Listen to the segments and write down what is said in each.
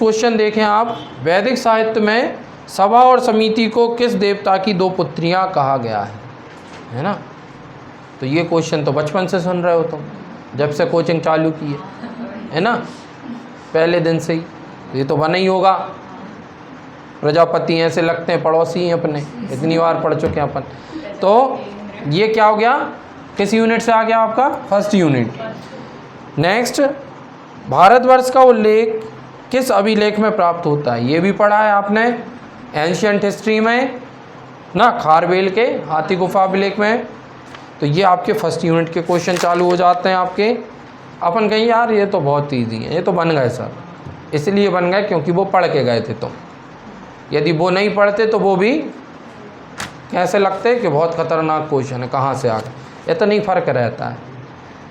Question देखें आप, वैदिक साहित्य में सभा और समिति को किस देवता की दो पुत्रियां कहा गया है ना। तो ये क्वेश्चन तो बचपन से सुन रहे हो तुम, जब से कोचिंग चालू की है ना, पहले दिन से ही। तो ये तो बना ही होगा, प्रजापति ऐसे लगते हैं पड़ोसी हैं अपने, इतनी बार पढ़ चुके हैं अपन। तो ये क्या हो गया, किस यूनिट से आ गया आपका, फर्स्ट यूनिट। नेक्स्ट, भारतवर्ष का उल्लेख किस अभिलेख में प्राप्त होता है, ये भी पढ़ा है आपने एंशियंट हिस्ट्री में ना, खारवेल के हाथी गुफा अभिलेख में। तो ये आपके फर्स्ट यूनिट के क्वेश्चन चालू हो जाते हैं आपके। अपन कहें यार ये तो बहुत ईजी है, ये तो बन गए सर, इसलिए बन गए क्योंकि वो पढ़ के गए थे तुम। यदि वो नहीं पढ़ते तो वो भी कैसे लगते कि बहुत खतरनाक क्वेश्चन है, कहाँ से आ गए। इतना ही फर्क रहता है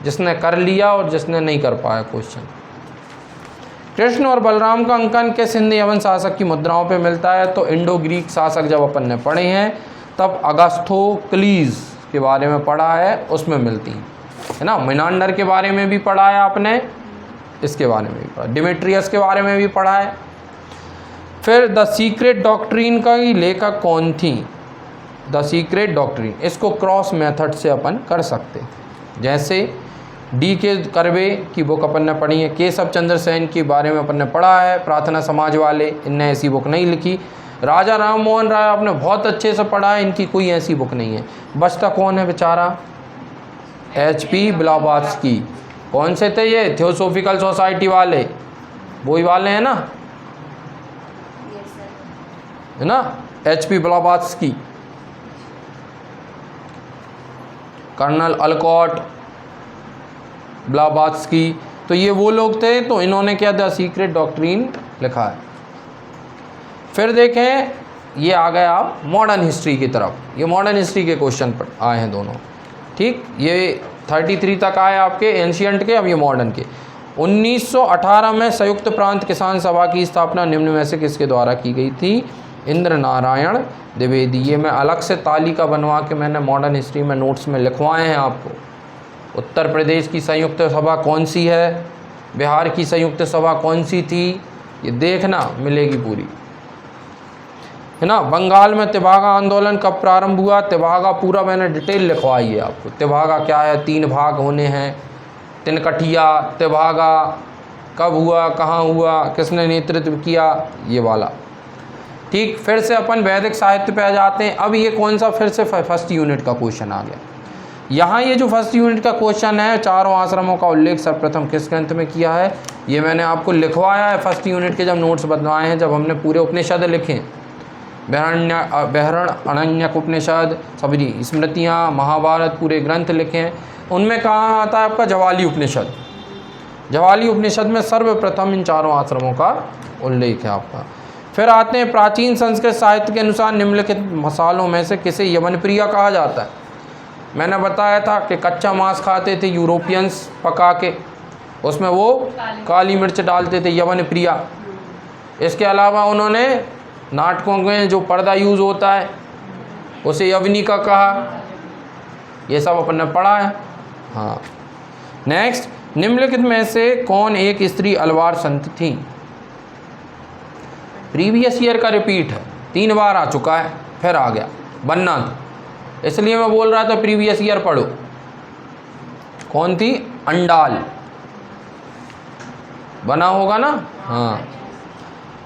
जिसने कर लिया और जिसने नहीं कर पाया क्वेश्चन। कृष्ण और बलराम का अंकन किस हिंदी यवन शासक की मुद्राओं पे मिलता है। तो इंडो ग्रीक शासक जब अपन ने पढ़े हैं तब अगस्थोक्लीज के बारे में पढ़ा है, उसमें मिलती है ना। मिनांडर के बारे में भी पढ़ा है आपने, इसके बारे में भी पढ़ा, डिमेट्रियस के बारे में भी पढ़ा है। फिर द सीक्रेट डॉक्ट्रिन का लेखक कौन थी। द सीक्रेट डॉक्ट्रिन, इसको क्रॉस मेथड से अपन कर सकते, जैसे डी के कर्वे की बुक अपन ने पढ़ी है, केशव चंद्र सेन के बारे में अपन ने पढ़ा है, प्रार्थना समाज वाले, इनने ऐसी बुक नहीं लिखी। राजा राम मोहन राय आपने बहुत अच्छे से पढ़ा है, इनकी कोई ऐसी बुक नहीं है। बचता कौन है बेचारा, HP ब्लावात्स्की। कौन से थे ये, थियोसॉफिकल सोसाइटी वाले, वही वाले हैं ना, है ना, HP ब्लावात्स्की, कर्नल अलकॉट ब्लावात्स्की। तो ये वो लोग थे, तो इन्होंने क्या द सीक्रेट डॉक्ट्रिन लिखा है। फिर देखें, ये आ गए आप मॉडर्न हिस्ट्री की तरफ। ये मॉडर्न हिस्ट्री के क्वेश्चन पर आए हैं दोनों, ठीक। ये 33 तक आए आपके एंशियंट के, अब ये मॉडर्न के। 1918 में संयुक्त प्रांत किसान सभा की स्थापना निम्न में से किसके द्वारा की गई थी। इंद्र नारायण द्विवेदी। ये मैं अलग से तालिका बनवा के मैंने मॉडर्न हिस्ट्री में नोट्स में लिखवाए हैं आपको। उत्तर प्रदेश की संयुक्त सभा कौन सी है, बिहार की संयुक्त सभा कौन सी थी, ये देखना मिलेगी पूरी, है ना। बंगाल में तिभागा आंदोलन कब प्रारंभ हुआ। तिभागा पूरा मैंने डिटेल लिखवाई है आपको। तिभागा क्या है, 3 भाग होने हैं, तिनकठिया तिभागा, कब हुआ, कहाँ हुआ, किसने नेतृत्व किया, ये वाला, ठीक। फिर से अपन वैदिक साहित्य पे आ जाते हैं। अब ये कौन सा, फिर से फर्स्ट यूनिट का क्वेश्चन आ गया। यहाँ ये जो फर्स्ट यूनिट का क्वेश्चन है, चारों आश्रमों का उल्लेख सर्वप्रथम किस ग्रंथ में किया है, ये मैंने आपको लिखवाया है फर्स्ट यूनिट के जब नोट्स बनवाए हैं, जब हमने पूरे उपनिषद लिखे, बृहदारण्यक उपनिषद, सभी स्मृतियाँ, महाभारत, पूरे ग्रंथ लिखे हैं। उनमें कहाँ आता है आपका जवाली उपनिषद। जवाली उपनिषद में सर्वप्रथम इन चारों आश्रमों का उल्लेख है आपका। फिर आते हैं प्राचीन संस्कृत साहित्य के अनुसार निम्नलिखित मसालों में से किसे यवनप्रिया कहा जाता है। मैंने बताया था कि कच्चा मांस खाते थे यूरोपियंस पका के, उसमें वो काली मिर्च डालते थे, यवनप्रिया। इसके अलावा उन्होंने नाटकों में जो पर्दा यूज़ होता है उसे यवनिका कहा। ये सब अपन ने पढ़ा है, हाँ। नेक्स्ट, निम्नलिखित में से कौन एक स्त्री अलवार संत थी। प्रीवियस ईयर का रिपीट है, 3 बार आ चुका है, फिर आ गया, बनना था, इसलिए मैं बोल रहा था प्रीवियस ईयर पढ़ो। कौन थी, अंडाल, बना होगा ना, हाँ।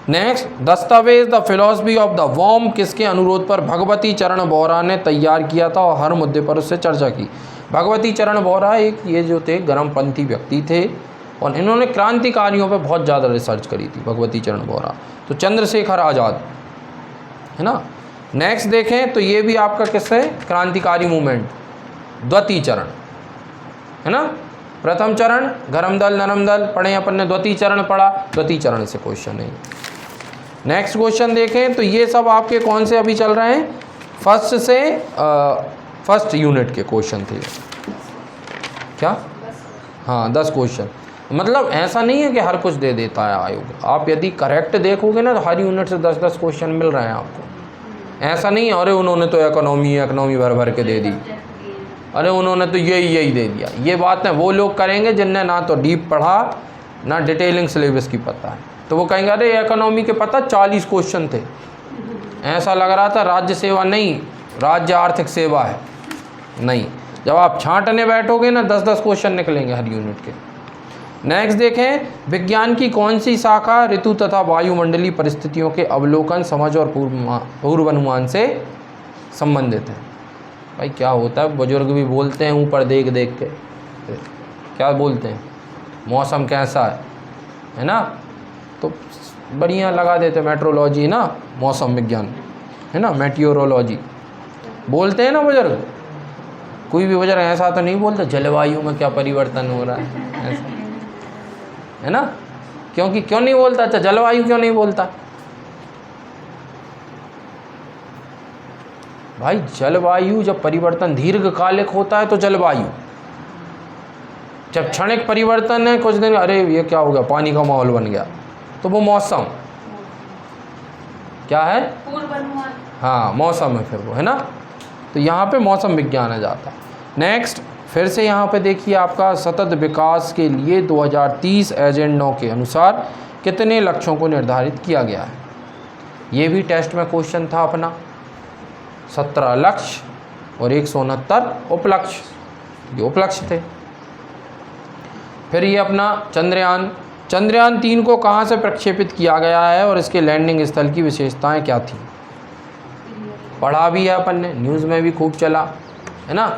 नेक्स्ट, दस्तावेज the philosophy of the warm किसके अनुरोध पर भगवती चरण बोहरा ने तैयार किया था और हर मुद्दे पर उससे चर्चा की। भगवती चरण बोहरा एक ये जो थे गर्मपंथी व्यक्ति थे और इन्होंने क्रांतिकारियों पर बहुत ज़्यादा रिसर्च करी थी, भगवती चरण बोहरा। तो चंद्रशेखर आज़ाद, है ना। नेक्स्ट देखें तो ये भी आपका किससे, क्रांतिकारी मूवमेंट, द्वितीय चरण, है ना। प्रथम चरण गरम दल नरम दल पढ़े अपन ने, द्वितीय चरण पढ़ा, द्वितीय चरण से क्वेश्चन है। नेक्स्ट क्वेश्चन देखें तो ये सब आपके कौन से अभी चल रहे हैं, फर्स्ट से फर्स्ट यूनिट के क्वेश्चन थे क्या, हाँ 10 क्वेश्चन। मतलब ऐसा नहीं है कि हर कुछ दे देता है आयोग, आप यदि करेक्ट देखोगे ना तो हर यूनिट से 10-10 क्वेश्चन मिल रहे हैं आपको। ऐसा नहीं है अरे उन्होंने तो इकोनॉमी भर भर के दे दी, अरे उन्होंने तो यही दे दिया। ये बात है वो लोग करेंगे जिनने ना तो डीप पढ़ा ना डिटेलिंग सिलेबस की पता है। तो वो कहेंगे अरे इकोनॉमी के पता 40 क्वेश्चन थे, ऐसा लग रहा था राज्य सेवा नहीं, राज्य आर्थिक सेवा है। नहीं, जब आप छांटने बैठोगे ना 10-10 क्वेश्चन निकलेंगे हर यूनिट के। नेक्स्ट देखें, विज्ञान की कौन सी शाखा ऋतु तथा वायुमंडलीय परिस्थितियों के अवलोकन, समझ और पूर्वानुमान से संबंधित है। भाई क्या होता है, बुजुर्ग भी बोलते हैं ऊपर देख देख के, क्या बोलते हैं, मौसम कैसा है ना, तो बढ़िया लगा देते मेट्रोलॉजी ना, मौसम विज्ञान है ना, मेटियोरोलॉजी बोलते हैं ना बुजुर्ग। कोई भी बुजुर्ग ऐसा तो नहीं बोलता जलवायु में क्या परिवर्तन हो रहा है, ऐसा है ना। क्योंकि क्यों नहीं बोलता, अच्छा जलवायु क्यों नहीं बोलता भाई? जलवायु जब परिवर्तन दीर्घकालिक होता है तो जलवायु, जब क्षणिक परिवर्तन है कुछ दिन, अरे ये क्या हो गया, पानी का माहौल बन गया, तो वो मौसम क्या है, पूर्वानुमान, हाँ मौसम है फिर वो, है ना। तो यहाँ पे मौसम विज्ञान आ जाता है। नेक्स्ट फिर से यहाँ पे देखिए, आपका सतत विकास के लिए 2030 एजेंडों के अनुसार कितने लक्ष्यों को निर्धारित किया गया है। ये भी टेस्ट में क्वेश्चन था अपना, 17 लक्ष्य और 169 उपलक्ष्य, ये उपलक्ष्य थे। फिर ये अपना चंद्रयान 3 को कहाँ से प्रक्षेपित किया गया है और इसके लैंडिंग स्थल की विशेषताएं क्या थी। पढ़ा भी है अपन ने, न्यूज़ में भी खूब चला है ना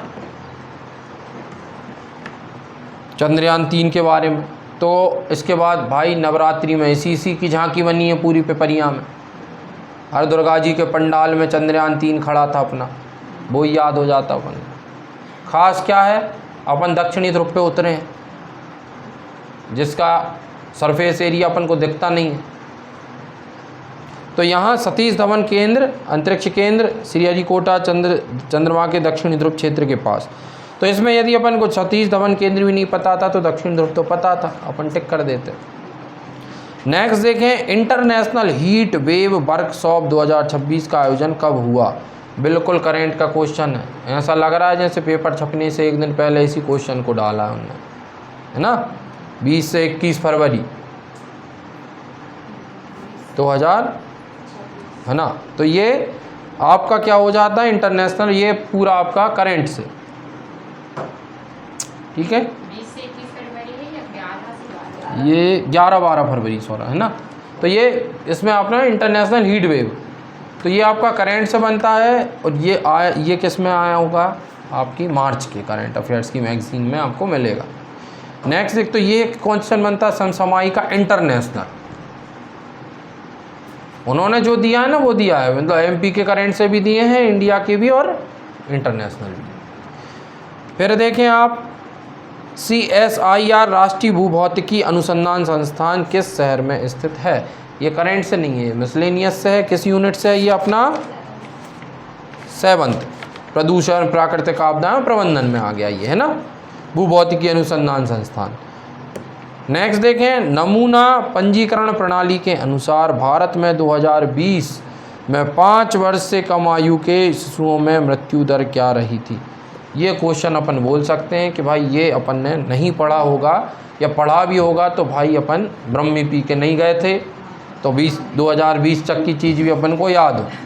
चंद्रयान 3 के बारे में। तो इसके बाद भाई नवरात्रि में इसी की झांकी बनी है पूरी पिपरिया में, हर दुर्गा जी के पंडाल में चंद्रयान 3 खड़ा था अपना, वो याद हो जाता अपन। खास क्या है, अपन दक्षिणी ध्रुव पे उतरे हैं, जिसका सरफेस एरिया अपन को दिखता नहीं है। तो यहाँ सतीश धवन केंद्र, अंतरिक्ष केंद्र श्रीहरिकोटा चंद्रमा के दक्षिणी ध्रुव क्षेत्र के पास। तो इसमें यदि अपन को सतीश धवन केंद्र भी नहीं पता था तो दक्षिण ध्रुव तो पता था, अपन टिक कर देते। नेक्स्ट देखें, इंटरनेशनल हीट वेव वर्कशॉप 2026 का आयोजन कब हुआ। बिल्कुल करेंट का क्वेश्चन है, ऐसा लग रहा है जैसे पेपर छपने से एक दिन पहले इसी क्वेश्चन को डाला है उन्होंने, है ना। 20 से 21 फरवरी 2000, है ना। तो ये आपका क्या हो जाता है इंटरनेशनल, ये पूरा आपका करंट से, ठीक है। 20 से 21 फरवरी है या 11 से 12? ये 11-12 फरवरी 16 है ना। तो ये इसमें अपना इंटरनेशनल हीट वेव, तो ये आपका करंट से बनता है। और ये किस में आया होगा, आपकी मार्च के करंट अफेयर्स की मैगजीन में आपको मिलेगा। नेक्स्ट एक तो ये क्वेश्चन बनता है समसामयिक का इंटरनेशनल, उन्होंने जो दिया है ना वो दिया है, मतलब एमपी के करंट से भी दिए हैं, इंडिया के भी और इंटरनेशनल भी। फिर देखें आप, CSIR राष्ट्रीय भूभौतिकी अनुसंधान संस्थान किस शहर में स्थित है। ये करंट से नहीं है, मिसलेनियस से है। किस यूनिट से है ये, अपना 7th प्रदूषण प्राकृतिक आपदाएं प्रबंधन में आ गया ये, है ना, भूभौतिकी अनुसंधान संस्थान। नेक्स्ट देखें, नमूना पंजीकरण प्रणाली के अनुसार भारत में 2020 में 5 वर्ष से कम आयु के शिशुओं में मृत्यु दर क्या रही थी। ये क्वेश्चन अपन बोल सकते हैं कि भाई ये अपन ने नहीं पढ़ा होगा, या पढ़ा भी होगा तो भाई अपन ब्रह्मी पी के नहीं गए थे, तो 2020 तक की चीज़ भी अपन को याद हो।